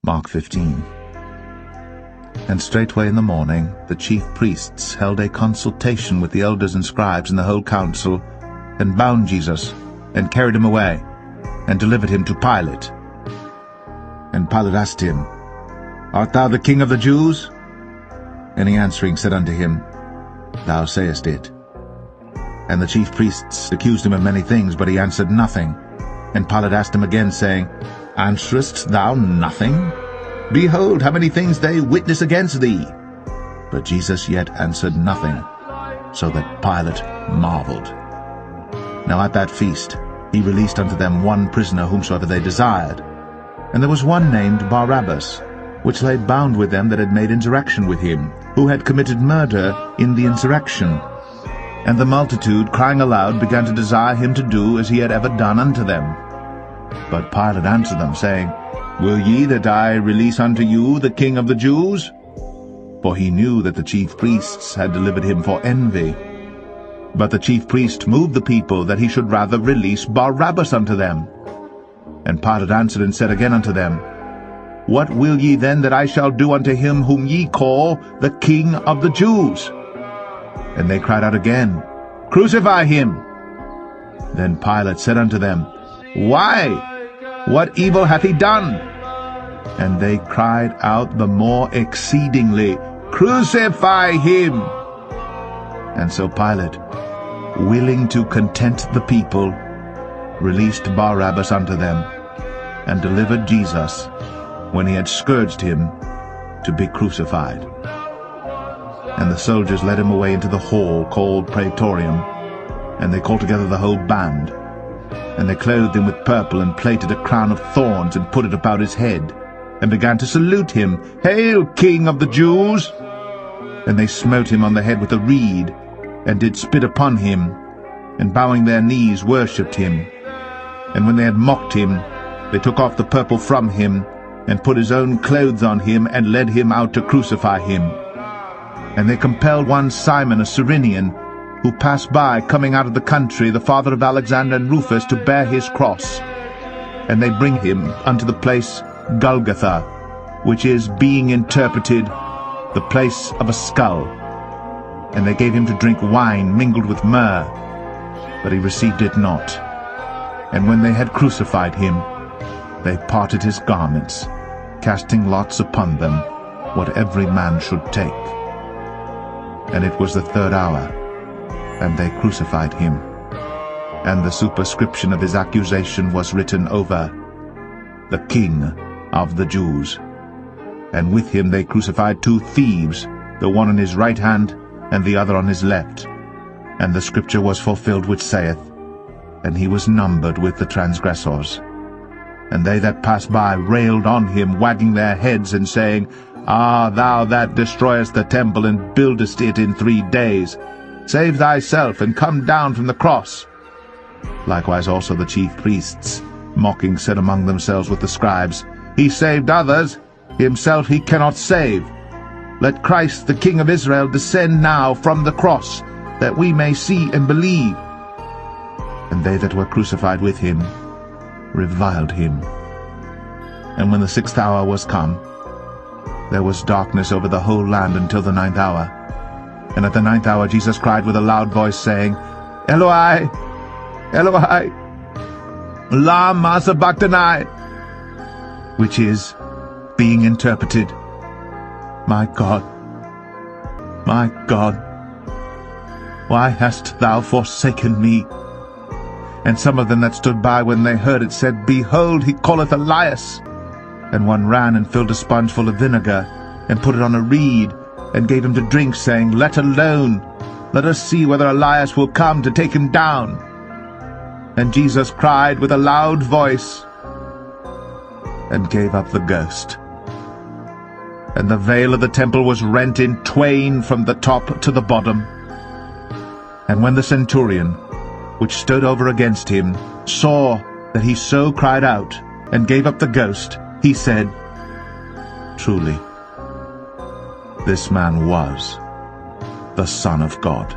Mark 15. And straightway in the morning the chief priests held a consultation with the elders and scribes and the whole council, and bound Jesus, and carried him away, and delivered him to Pilate. And Pilate asked him, Art thou the king of the Jews? And he answering said unto him, Thou sayest it. And the chief priests accused him of many things, but he answered nothing. And Pilate asked him again, saying, Answerest thou nothing? Behold, how many things they witness against thee. But Jesus yet answered nothing, so that Pilate marveled. Now at that feast he released unto them one prisoner whomsoever they desired. And there was one named Barabbas, which lay bound with them that had made insurrection with him, who had committed murder in the insurrection. And the multitude, crying aloud, began to desire him to do as he had ever done unto them. But Pilate answered them, saying, Will ye that I release unto you the King of the Jews? For he knew that the chief priests had delivered him for envy. But the chief priest moved the people that he should rather release Barabbas unto them. And Pilate answered and said again unto them, What will ye then that I shall do unto him whom ye call the King of the Jews? And they cried out again, Crucify him. Then Pilate said unto them, Why? What evil hath he done? And they cried out the more exceedingly, Crucify him! And so Pilate, willing to content the people, released Barabbas unto them, and delivered Jesus, when he had scourged him, to be crucified. And the soldiers led him away into the hall called Praetorium, and they called together the whole band. And they clothed him with purple, and plaited a crown of thorns, and put it about his head, and began to salute him, Hail, King of the Jews! And they smote him on the head with a reed, and did spit upon him, and bowing their knees worshipped him. And when they had mocked him, they took off the purple from him, and put his own clothes on him, and led him out to crucify him. And they compelled one Simon, a Cyrenian, who passed by, coming out of the country, the father of Alexander and Rufus, to bear his cross. And they bring him unto the place Golgotha, which is, being interpreted, the place of a skull. And they gave him to drink wine mingled with myrrh, but he received it not. And when they had crucified him, they parted his garments, casting lots upon them, what every man should take. And it was the third hour, and they crucified him. And the superscription of his accusation was written over, The King of the Jews. And with him they crucified two thieves, the one on his right hand, and the other on his left. And the scripture was fulfilled which saith, And he was numbered with the transgressors. And they that passed by railed on him, wagging their heads, and saying, Ah, thou that destroyest the temple, and buildest it in 3 days, save thyself, and come down from the cross. Likewise also the chief priests, mocking, said among themselves with the scribes, He saved others, himself he cannot save. Let Christ the King of Israel descend now from the cross, that we may see and believe. And they that were crucified with him reviled him. And when the 6th hour was come, there was darkness over the whole land until the 9th hour. And at the 9th hour Jesus cried with a loud voice, saying, Eloi, Eloi, lama sabachthani, which is, being interpreted, My God, why hast thou forsaken me? And some of them that stood by when they heard it said, Behold, he calleth Elias. And one ran and filled a sponge full of vinegar, and put it on a reed, and gave him to drink, saying, Let alone, let us see whether Elias will come to take him down. And Jesus cried with a loud voice, and gave up the ghost. And the veil of the temple was rent in twain from the top to the bottom. And when the centurion, which stood over against him, saw that he so cried out, and gave up the ghost, he said, Truly, this man was the Son of God.